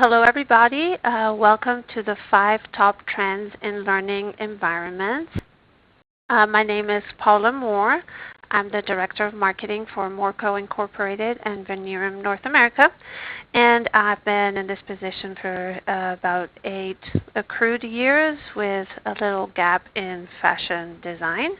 Hello, everybody. Welcome to the 5 Top Trends in Learning Environments. My name is Paola Moore. I'm the Director of Marketing for MooreCo Incorporated and Veneerum North America. And I've been in this position for about 8 accrued years with a little gap in fashion design.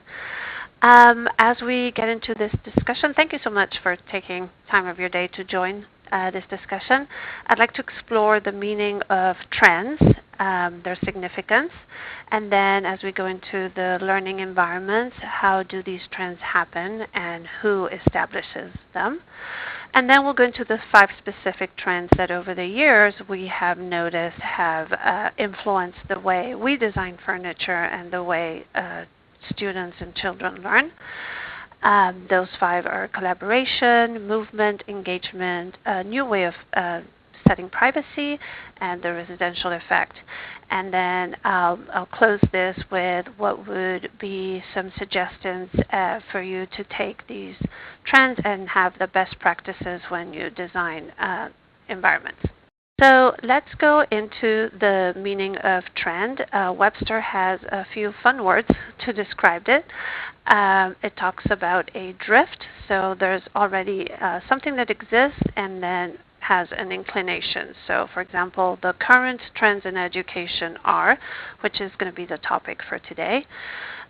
As we get into this discussion, thank you so much for taking time of your day to join this discussion. I'd like to explore the meaning of trends, their significance, and then as we go into the learning environments, how do these trends happen and who establishes them? And then we'll go into the 5 specific trends that over the years we have noticed have influenced the way we design furniture and the way students and children learn. Those 5 are collaboration, movement, engagement, a new way of setting privacy, and the residential effect. And then I'll close this with what would be some suggestions for you to take these trends and have the best practices when you design environments. So let's go into the meaning of trend. Webster has a few fun words to describe it. It talks about a drift, so there's already something that exists and then has an inclination. So for example, the current trends in education are, which is going to be the topic for today.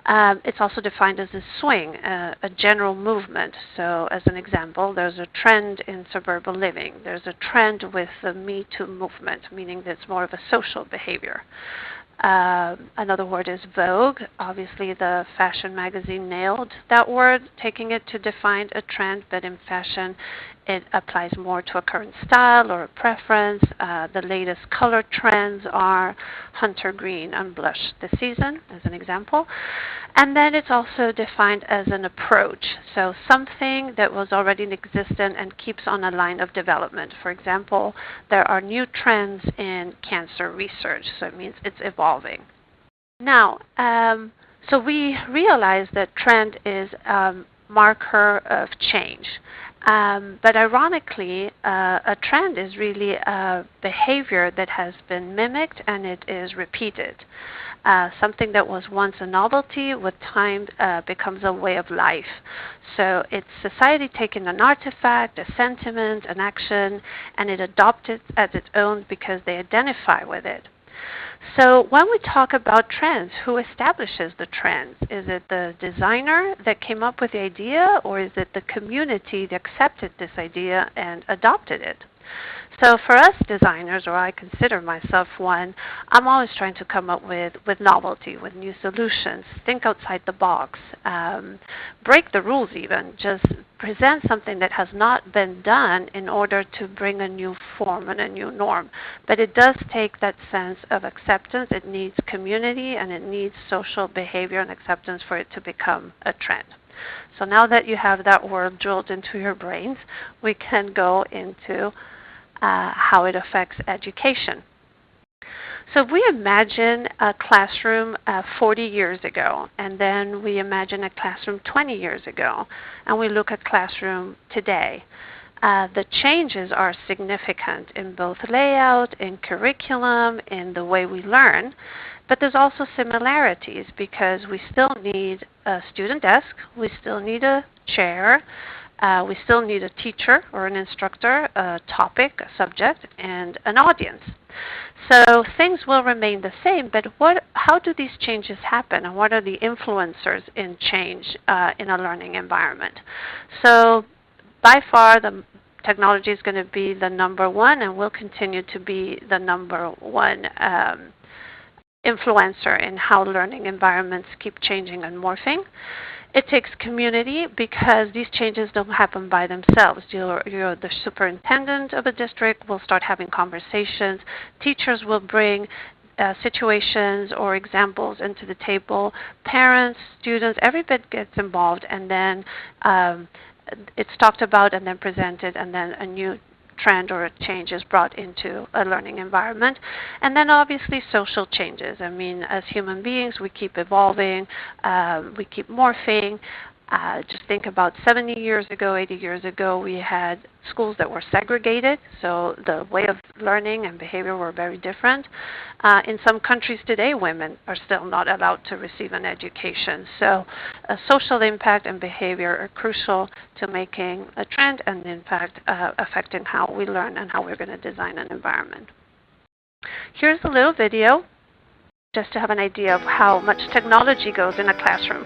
It's also defined as a swing, a general movement. So as an example, there's a trend in suburban living. There's a trend with the Me Too movement, meaning that it's more of a social behavior. Another word is vogue. Obviously, the fashion magazine nailed that word, taking it to define a trend, but in fashion, it applies more to a current style or a preference. The latest color trends are hunter green and blush this season, as an example. And then it's also defined as an approach, so something that was already existent and keeps on a line of development. For example, there are new trends in cancer research, so it means it's evolving. Now, so we realize that trend is a marker of change. But ironically, a trend is really a behavior that has been mimicked and it is repeated. Something that was once a novelty with time becomes a way of life. So it's society taking an artifact, a sentiment, an action, and it adopts it as its own because they identify with it. So when we talk about trends, who establishes the trends? Is it the designer that came up with the idea, or is it the community that accepted this idea and adopted it? So for us designers, or I consider myself one, I'm always trying to come up with novelty, with new solutions, think outside the box, break the rules even, just present something that has not been done in order to bring a new form and a new norm. But it does take that sense of acceptance. It needs community and it needs social behavior and acceptance for it to become a trend. So now that you have that word drilled into your brains, we can go into how it affects education. So we imagine a classroom 40 years ago, and then we imagine a classroom 20 years ago, and we look at classroom today. The changes are significant in both layout, in curriculum, in the way we learn, but there's also similarities because we still need a student desk, we still need a chair, we still need a teacher or an instructor, a topic, a subject, and an audience. So things will remain the same, but how do these changes happen, and what are the influencers in change in a learning environment? So by far, the technology is going to be the number one and will continue to be the number one influencer in how learning environments keep changing and morphing. It takes community because these changes don't happen by themselves. You're the superintendent of a district will start having conversations. Teachers will bring situations or examples into the table. Parents, students, everybody gets involved, and then it's talked about and then presented, and then a new trend or a change is brought into a learning environment. And then obviously social changes. I mean, as human beings, we keep evolving, we keep morphing. Just think about 70 years ago, 80 years ago, we had schools that were segregated, so the way of learning and behavior were very different. In some countries today, women are still not allowed to receive an education. So social impact and behavior are crucial to making a trend and, in fact, affecting how we learn and how we're going to design an environment. Here's a little video just to have an idea of how much technology goes in a classroom.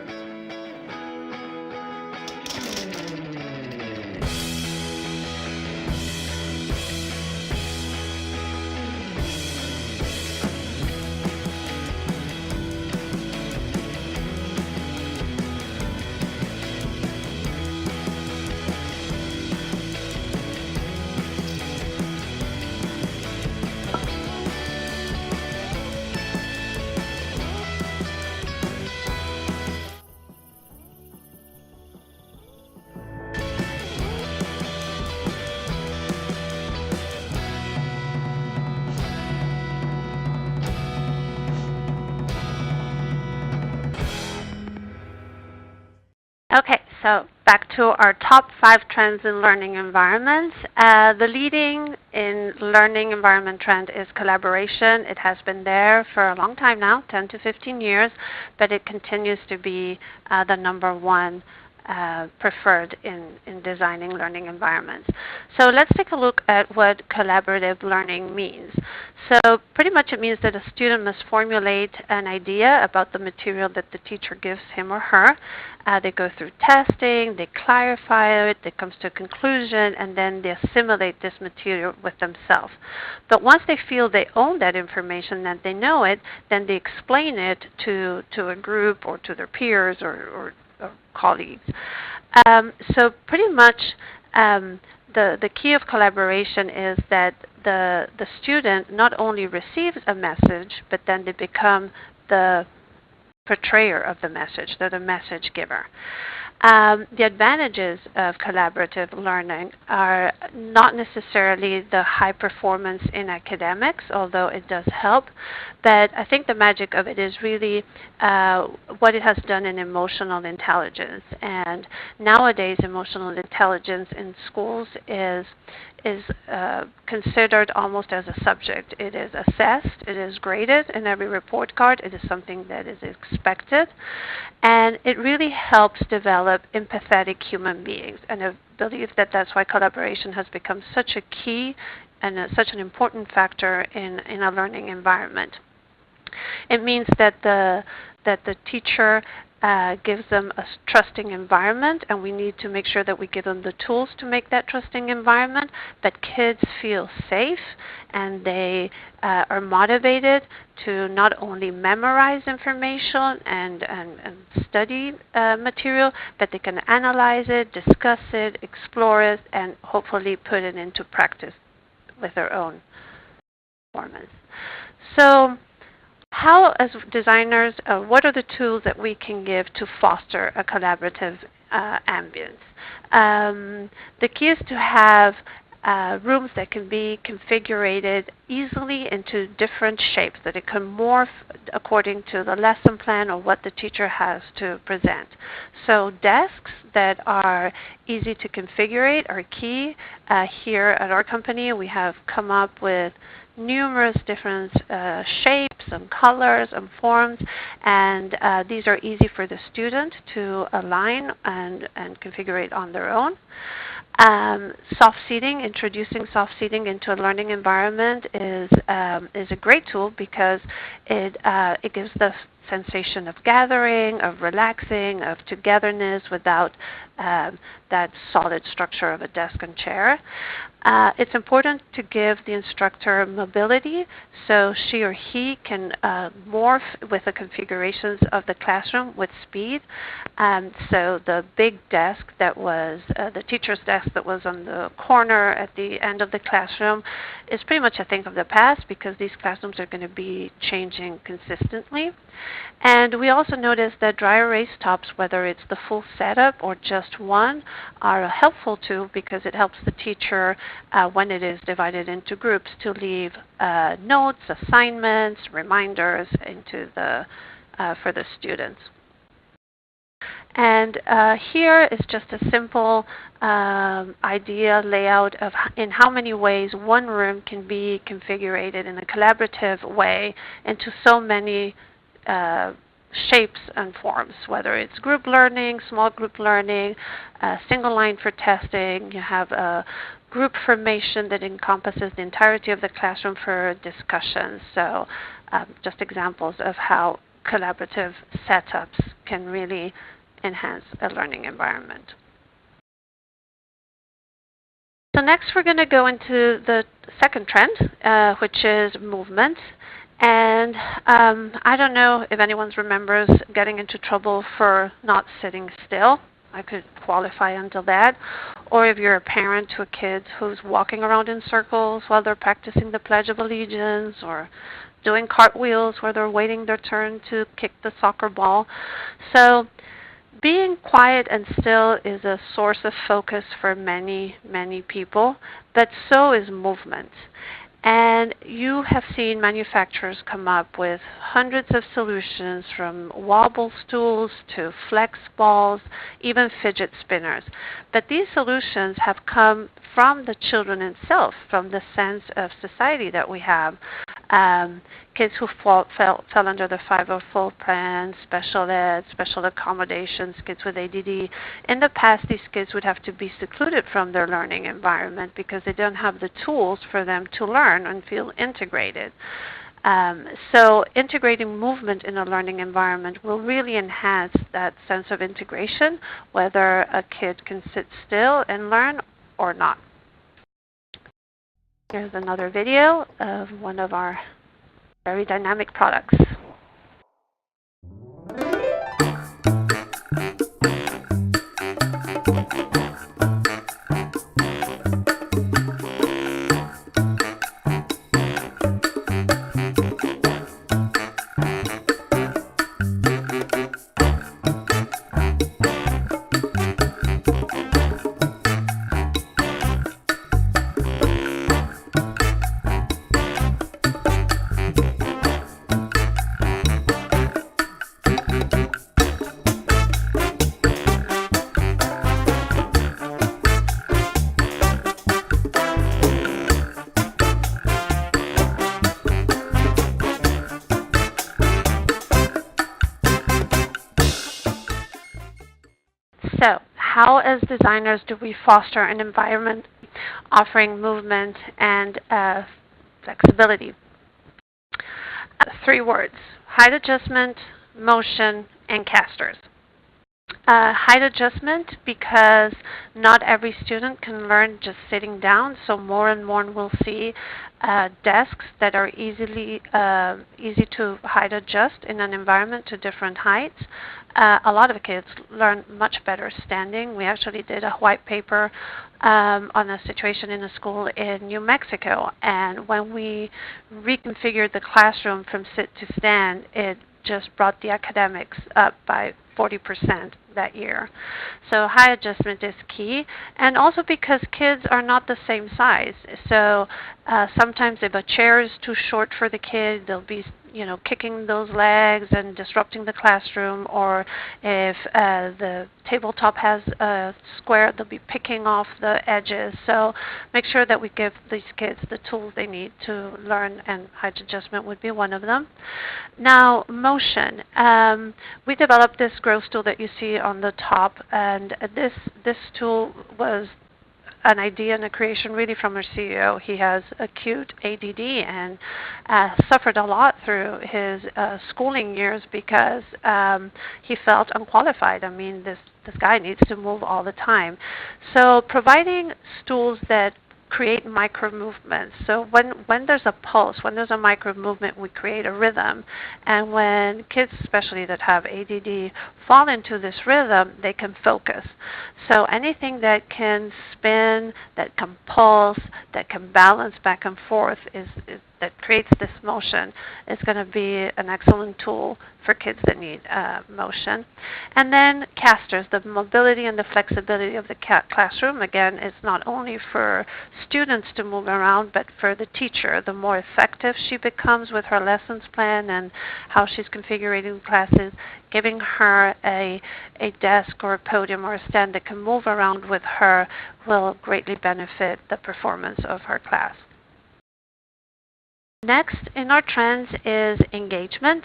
Okay, so back to our top 5 trends in learning environments. The leading in learning environment trend is collaboration. It has been there for a long time now, 10 to 15 years, but it continues to be the #1 preferred in designing learning environments. So let's take a look at what collaborative learning means. So pretty much it means that a student must formulate an idea about the material that the teacher gives him or her. They go through testing, they clarify it, they come to a conclusion, and then they assimilate this material with themselves. But once they feel they own that information, that they know it, then they explain it to a group or to their peers or colleagues. So pretty much the key of collaboration is that the student not only receives a message, but then they become the portrayer of the message. They're the message giver. The advantages of collaborative learning are not necessarily the high performance in academics, although it does help, but I think the magic of it is really what it has done in emotional intelligence. And nowadays, emotional intelligence in schools is considered almost as a subject. It is assessed, it is graded in every report card, it is something that is expected, and it really helps develop empathetic human beings. And I believe that that's why collaboration has become such a key and such an important factor in a learning environment. It means that the teacher gives them a trusting environment, and we need to make sure that we give them the tools to make that trusting environment, but kids feel safe and they are motivated to not only memorize information and study material, but they can analyze it, discuss it, explore it, and hopefully put it into practice with their own performance. So how, as designers, what are the tools that we can give to foster a collaborative ambience? The key is to have rooms that can be configured easily into different shapes, that it can morph according to the lesson plan or what the teacher has to present. So desks that are easy to configure are key. Here at our company, we have come up with numerous different shapes and colors and forms, and these are easy for the student to align and configure on their own. Soft seating, introducing soft seating into a learning environment is a great tool because it gives the sensation of gathering, of relaxing, of togetherness without that solid structure of a desk and chair. It's important to give the instructor mobility so she or he can morph with the configurations of the classroom with speed. So the big desk that was, the teacher's desk that was on the corner at the end of the classroom is pretty much a thing of the past because these classrooms are going to be changing consistently. And we also noticed that dry erase tops, whether it's the full setup or just one, are a helpful tool because it helps the teacher when it is divided into groups to leave notes, assignments, reminders into for the students. And here is just a simple idea layout of in how many ways one room can be configured in a collaborative way into so many shapes and forms, whether it's group learning, small group learning, single line for testing. You have a group formation that encompasses the entirety of the classroom for discussions. So just examples of how collaborative setups can really enhance a learning environment. So next we're going to go into the second trend, which is movement. And I don't know if anyone remembers getting into trouble for not sitting still. I could qualify until that. Or if you're a parent to a kid who's walking around in circles while they're practicing the Pledge of Allegiance, or doing cartwheels where they're waiting their turn to kick the soccer ball. So being quiet and still is a source of focus for many, many people, but so is movement. And you have seen manufacturers come up with hundreds of solutions, from wobble stools to flex balls, even fidget spinners. But these solutions have come from the children itself, from the sense of society that we have. Kids who fell under the 504 plan, special ed, special accommodations, kids with ADD. In the past, these kids would have to be secluded from their learning environment because they don't have the tools for them to learn and feel integrated. So integrating movement in a learning environment will really enhance that sense of integration, whether a kid can sit still and learn or not. Here's another video of one of our very dynamic products. So, how as designers do we foster an environment offering movement and flexibility? 3 words: height adjustment, motion, and casters. Height adjustment, because not every student can learn just sitting down, so more and more we'll see desks that are easy to height adjust in an environment to different heights. A lot of kids learn much better standing. We actually did a white paper on a situation in a school in New Mexico, and when we reconfigured the classroom from sit to stand, it just brought the academics up by 40% that year. So high adjustment is key, and also because kids are not the same size. So sometimes if a chair is too short for the kid, they'll be kicking those legs and disrupting the classroom, or if the tabletop has a square, they'll be picking off the edges. So make sure that we give these kids the tools they need to learn, and height adjustment would be one of them. Now, motion. We developed this growth tool that you see on the top, and this tool was an idea and a creation really from our CEO. He has acute ADD and suffered a lot through his schooling years because he felt unqualified. I mean, this guy needs to move all the time. So providing stools that create micro movements. So when there's a pulse, when there's a micro movement, we create a rhythm. And when kids, especially that have ADD, fall into this rhythm, they can focus. So anything that can spin, that can pulse, that can balance back and forth is that creates this motion is going to be an excellent tool for kids that need motion. And then casters, the mobility and the flexibility of the classroom, again, is not only for students to move around, but for the teacher. The more effective she becomes with her lessons plan and how she's configuring classes, giving her a desk or a podium or a stand that can move around with her will greatly benefit the performance of her class. Next in our trends is engagement.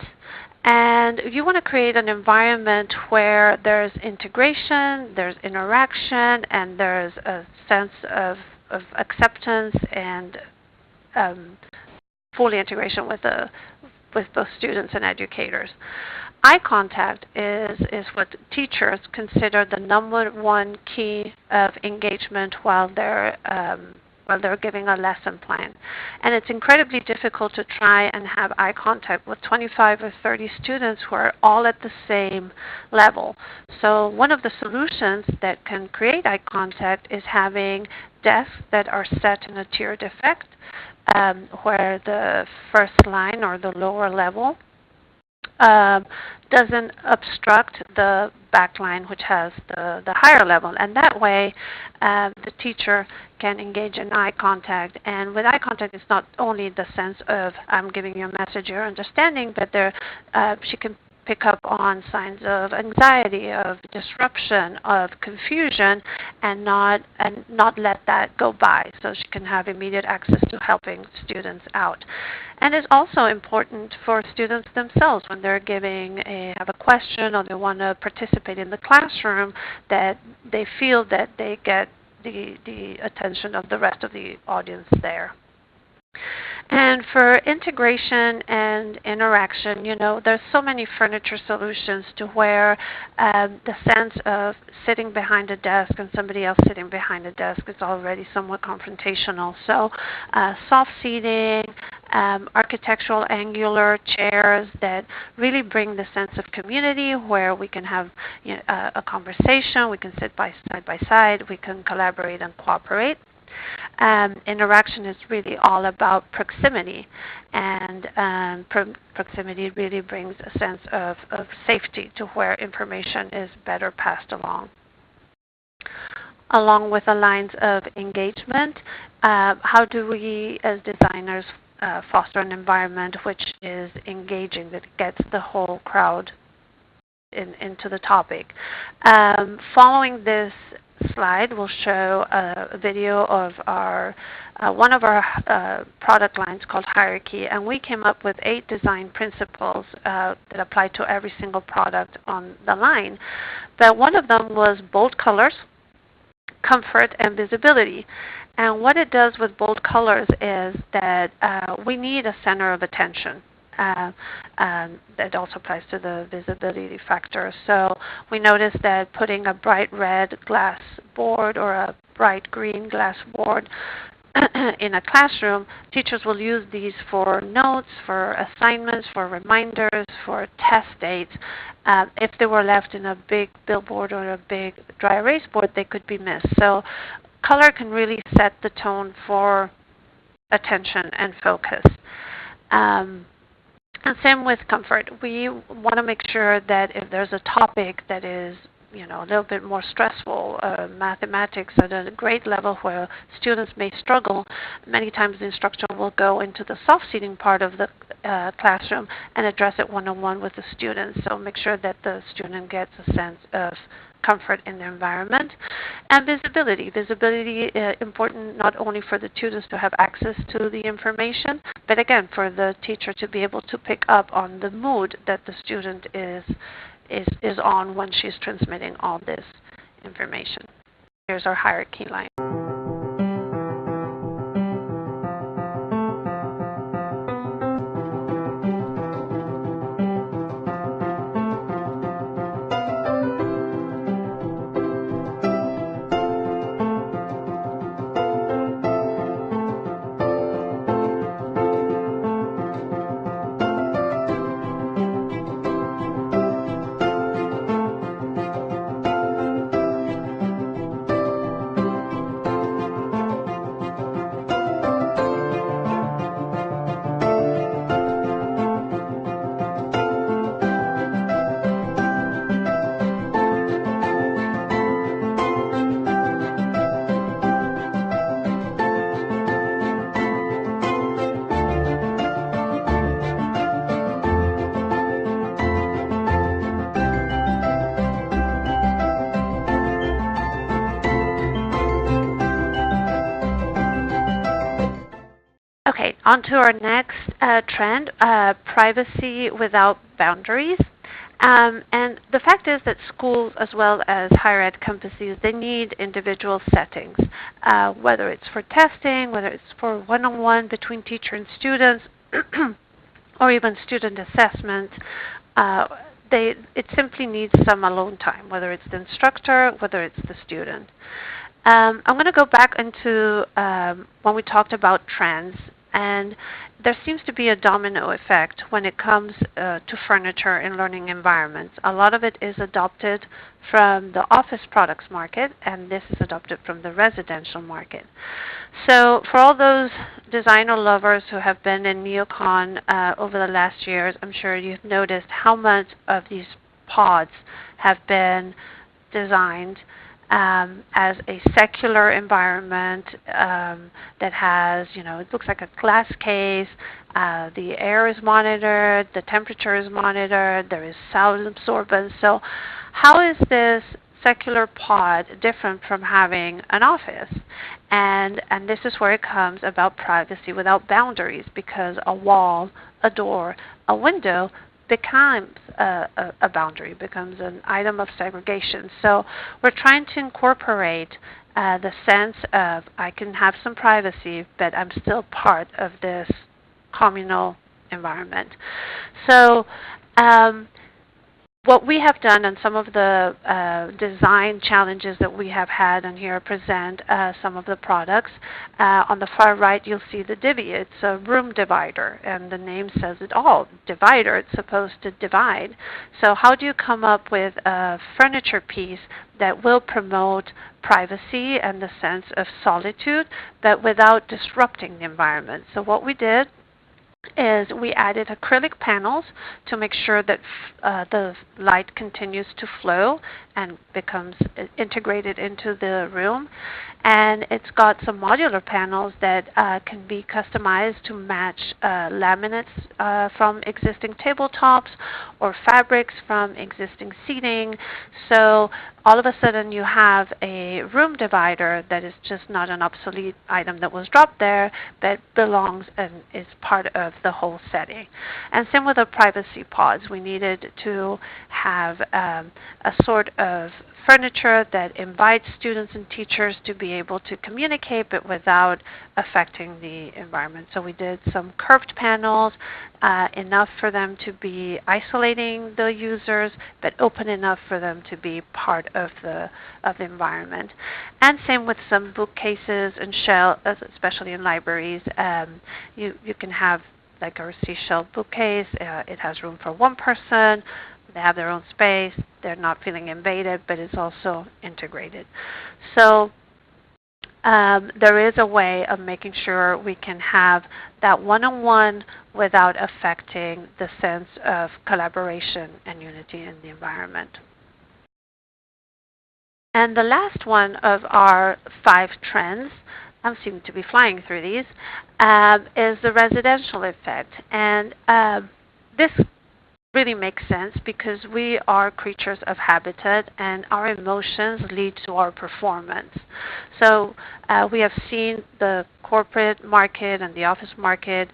And you want to create an environment where there's integration, there's interaction, and there's a sense of acceptance and full integration with both students and educators. Eye contact is what teachers consider the #1 key of engagement while they're giving a lesson plan. And it's incredibly difficult to try and have eye contact with 25 or 30 students who are all at the same level. So one of the solutions that can create eye contact is having desks that are set in a tiered effect, where the first line or the lower level doesn't obstruct the back line, which has the higher level. And that way, the teacher can engage in eye contact. And with eye contact, it's not only the sense of I'm giving you a message you're understanding, but she can pick up on signs of anxiety, of disruption, of confusion, and not let that go by. So she can have immediate access to helping students out. And it's also important for students themselves when they're have a question or they want to participate in the classroom, that they feel that they get the attention of the rest of the audience there. And for integration and interaction, there's so many furniture solutions to where the sense of sitting behind a desk and somebody else sitting behind a desk is already somewhat confrontational. So soft seating, architectural angular chairs that really bring the sense of community where we can have a conversation, we can sit side by side, we can collaborate and cooperate. Interaction is really all about proximity, and proximity really brings a sense of safety to where information is better passed along. Along with the lines of engagement, how do we as designers foster an environment which is engaging, that gets the whole crowd into the topic? Following this slide, we'll show a video of one of our product lines called Hierarchy, and we came up with 8 design principles that apply to every single product on the line. But one of them was bold colors, comfort, and visibility. And what it does with bold colors is that we need a center of attention. That also applies to the visibility factor. So we noticed that putting a bright red glass board or a bright green glass board in a classroom, teachers will use these for notes, for assignments, for reminders, for test dates. If they were left in a big billboard or a big dry erase board, they could be missed. So color can really set the tone for attention and focus. And same with comfort. We want to make sure that if there's a topic that is a little bit more stressful, mathematics at a grade level where students may struggle, many times the instructor will go into the soft seating part of the classroom and address it one-on-one with the students. So make sure that the student gets a sense of comfort in the environment. And visibility. Visibility is important not only for the students to have access to the information, but again for the teacher to be able to pick up on the mood that the student is on when she's transmitting all this information. Here's our hierarchy line. On to our next trend, privacy without boundaries. And the fact is that schools as well as higher ed campuses, they need individual settings, whether it's for testing, whether it's for one-on-one between teacher and students, or even student assessment. Uh, it simply needs some alone time, whether it's the instructor, whether it's the student. I'm going to go back into when we talked about trends, and there seems to be a domino effect when it comes to furniture in learning environments. A lot of it is adopted from the office products market, and this is adopted from the residential market. So for all those designer lovers who have been in neocon over the last years, I'm sure you've noticed how much of these pods have been designed as a secular environment that has, it looks like a glass case. The air is monitored, the temperature is monitored, there is sound absorbance. So how is this secular pod different from having an office? And this is where it comes about privacy without boundaries, because a wall, a door, a window becomes a boundary, becomes an item of segregation. So we're trying to incorporate the sense of I can have some privacy, but I'm still part of this communal environment. So what we have done and some of the design challenges that we have had, and here I present some of the products. On the far right, you'll see the divvy. It's a room divider, and the name says it all. Divider, it's supposed to divide. So how do you come up with a furniture piece that will promote privacy and the sense of solitude, but without disrupting the environment? So what we did is we added acrylic panels to make sure that the light continues to flow and becomes integrated into the room. And it's got some modular panels that can be customized to match laminates from existing tabletops or fabrics from existing seating. So all of a sudden you have a room divider that is just not an obsolete item that was dropped there, but belongs and is part of the whole setting. And same with the privacy pods. We needed to have a sort of furniture that invites students and teachers to be able to communicate, but without affecting the environment. So we did some curved panels, enough for them to be isolating the users, but open enough for them to be part of the environment. And same with some bookcases and shelves, especially in libraries. You can have like a seashell bookcase. It has room for one person. They have their own space. They're not feeling invaded, but it's also integrated. So there is a way of making sure we can have that one-on-one without affecting the sense of collaboration and unity in the environment. And the last one of our 5 trends, I seem to be flying through these, is the residential effect. And this really makes sense because we are creatures of habitat and our emotions lead to our performance. So we have seen the corporate market and the office market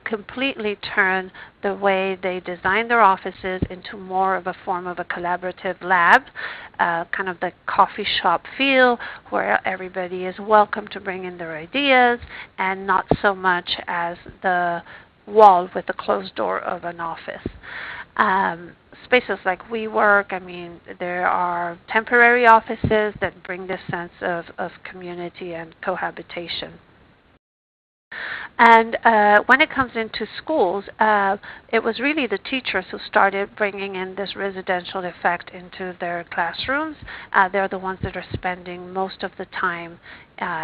completely turn the way they design their offices into more of a form of a collaborative lab, kind of the coffee shop feel where everybody is welcome to bring in their ideas and not so much as the wall with the closed door of an office. Spaces like WeWork, I mean, there are temporary offices that bring this sense of community and cohabitation. And when it comes into schools, it was really the teachers who started bringing in this residential effect into their classrooms. They're the ones that are spending most of the time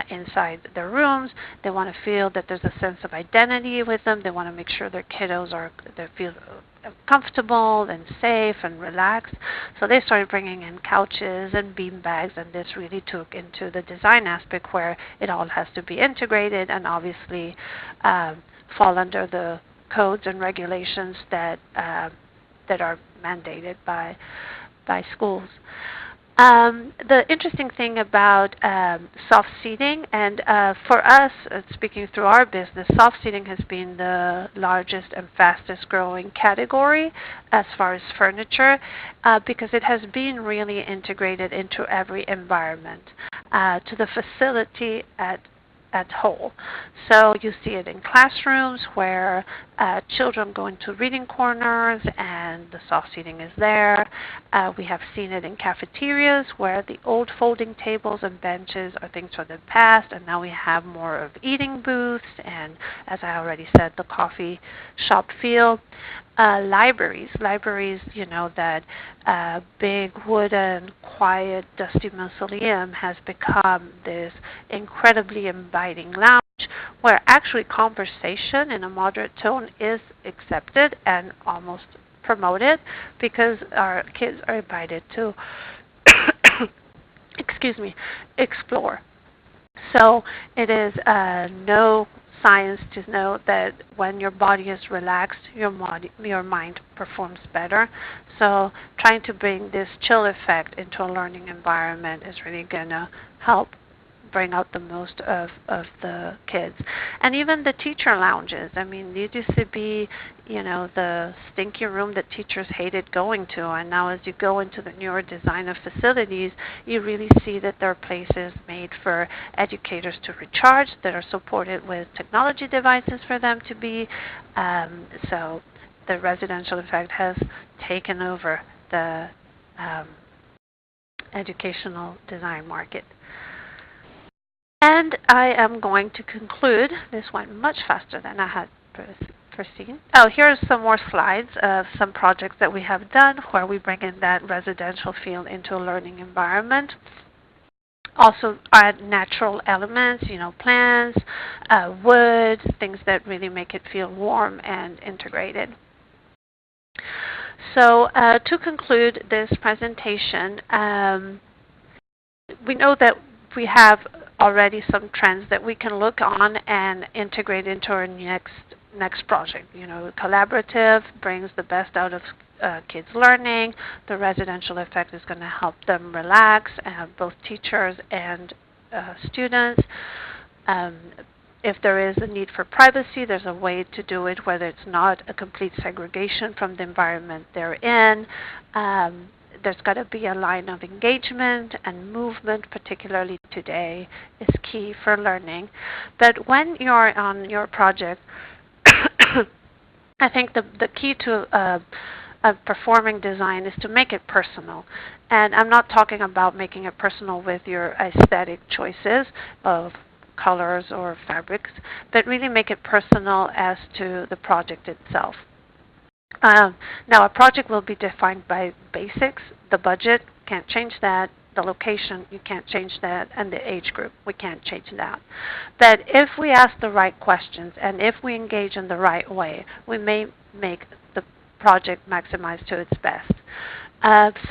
inside their rooms. They want to feel that there's a sense of identity with them. They want to make sure their kiddos they feel comfortable and safe and relaxed. So they started bringing in couches and bean bags, and this really took into the design aspect where it all has to be integrated and obviously fall under the codes and regulations that are mandated by schools. The interesting thing about soft seating, and for us, speaking through our business, soft seating has been the largest and fastest growing category as far as furniture because it has been really integrated into every environment, to the facility at whole. So you see it in classrooms where children go into reading corners and the soft seating is there. We have seen it in cafeterias where the old folding tables and benches are things from the past, and now we have more of eating booths and, as I already said, the coffee shop feel. Libraries, you know, that big wooden, quiet, dusty mausoleum has become this incredibly inviting lounge where actually conversation in a moderate tone is accepted and almost promoted because our kids are invited to excuse me, explore. So it is no science to know that when your body is relaxed, your mind performs better. So trying to bring this chill effect into a learning environment is really going to help bring out the most of the kids. And even the teacher lounges. I mean, it used to be, you know, the stinky room that teachers hated going to. And now as you go into the newer design of facilities, you really see that there are places made for educators to recharge that are supported with technology devices for them to be. So the residential effect has taken over the educational design market. And I am going to conclude. This went much faster than I had foreseen. Oh, here's some more slides of some projects that we have done where we bring in that residential feel into a learning environment. Also add natural elements, you know, plants, wood, things that really make it feel warm and integrated. So to conclude this presentation, we know that we have already some trends that we can look on and integrate into our next project. You know, collaborative brings the best out of kids learning. The residential effect is going to help them relax, both teachers and students. If there is a need for privacy, there's a way to do it, whether it's not a complete segregation from the environment they're in. There's got to be a line of engagement, and movement, particularly today, is key for learning. But when you're on your project, I think the key to a performing design is to make it personal. And I'm not talking about making it personal with your aesthetic choices of colors or fabrics, but really make it personal as to the project itself. Now, a project will be defined by basics. The budget, can't change that. The location, you can't change that. And the age group, we can't change that. But if we ask the right questions and if we engage in the right way, we may make the project maximize to its best.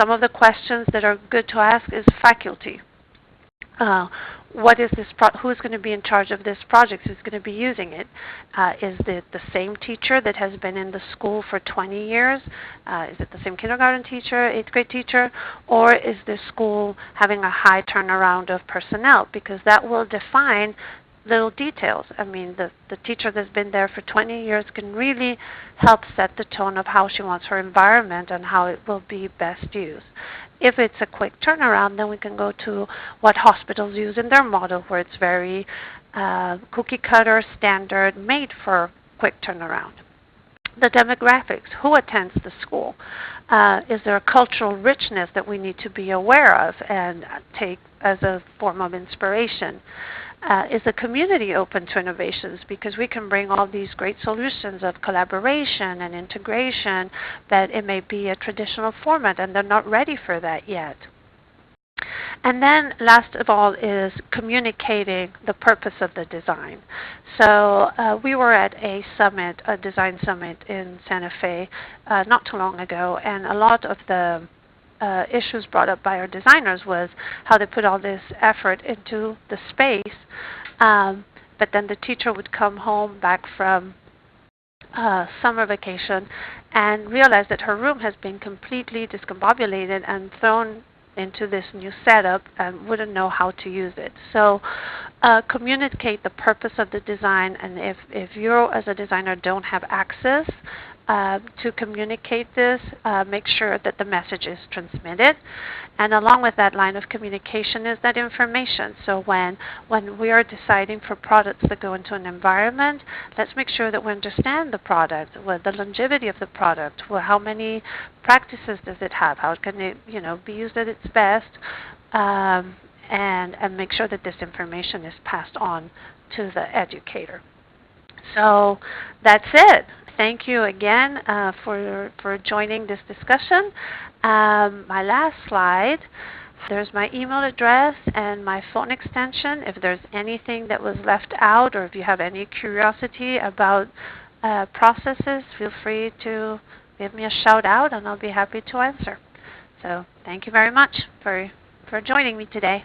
Some of the questions that are good to ask is faculty. What is this? Who's going to be in charge of this project? Who's going to be using it? Is it the same teacher that has been in the school for 20 years? Is it the same kindergarten teacher, 8th grade teacher? Or is the school having a high turnaround of personnel? Because that will define little details. I mean, the teacher that's been there for 20 years can really help set the tone of how she wants her environment and how it will be best used. If it's a quick turnaround, then we can go to what hospitals use in their model, where it's very cookie cutter, standard, made for quick turnaround. The demographics, who attends the school? Is there a cultural richness that we need to be aware of and take as a form of inspiration? Is the community open to innovations? Because we can bring all these great solutions of collaboration and integration, but it may be a traditional format and they're not ready for that yet. And then last of all is communicating the purpose of the design. So we were at a summit, a design summit in Santa Fe not too long ago, and a lot of the issues brought up by our designers was how they put all this effort into the space, but then the teacher would come home back from summer vacation and realize that her room has been completely discombobulated and thrown into this new setup and wouldn't know how to use it. So communicate the purpose of the design, and if you as a designer don't have access to communicate this, make sure that the message is transmitted. And along with that line of communication is that information. So when we are deciding for products that go into an environment, let's make sure that we understand the product, what the longevity of the product, how many practices does it have, how can it be used at its best, and make sure that this information is passed on to the educator. So that's it. Thank you again for joining this discussion. My last slide, there's my email address and my phone extension. If there's anything that was left out, or if you have any curiosity about processes, feel free to give me a shout out and I'll be happy to answer. So thank you very much for joining me today.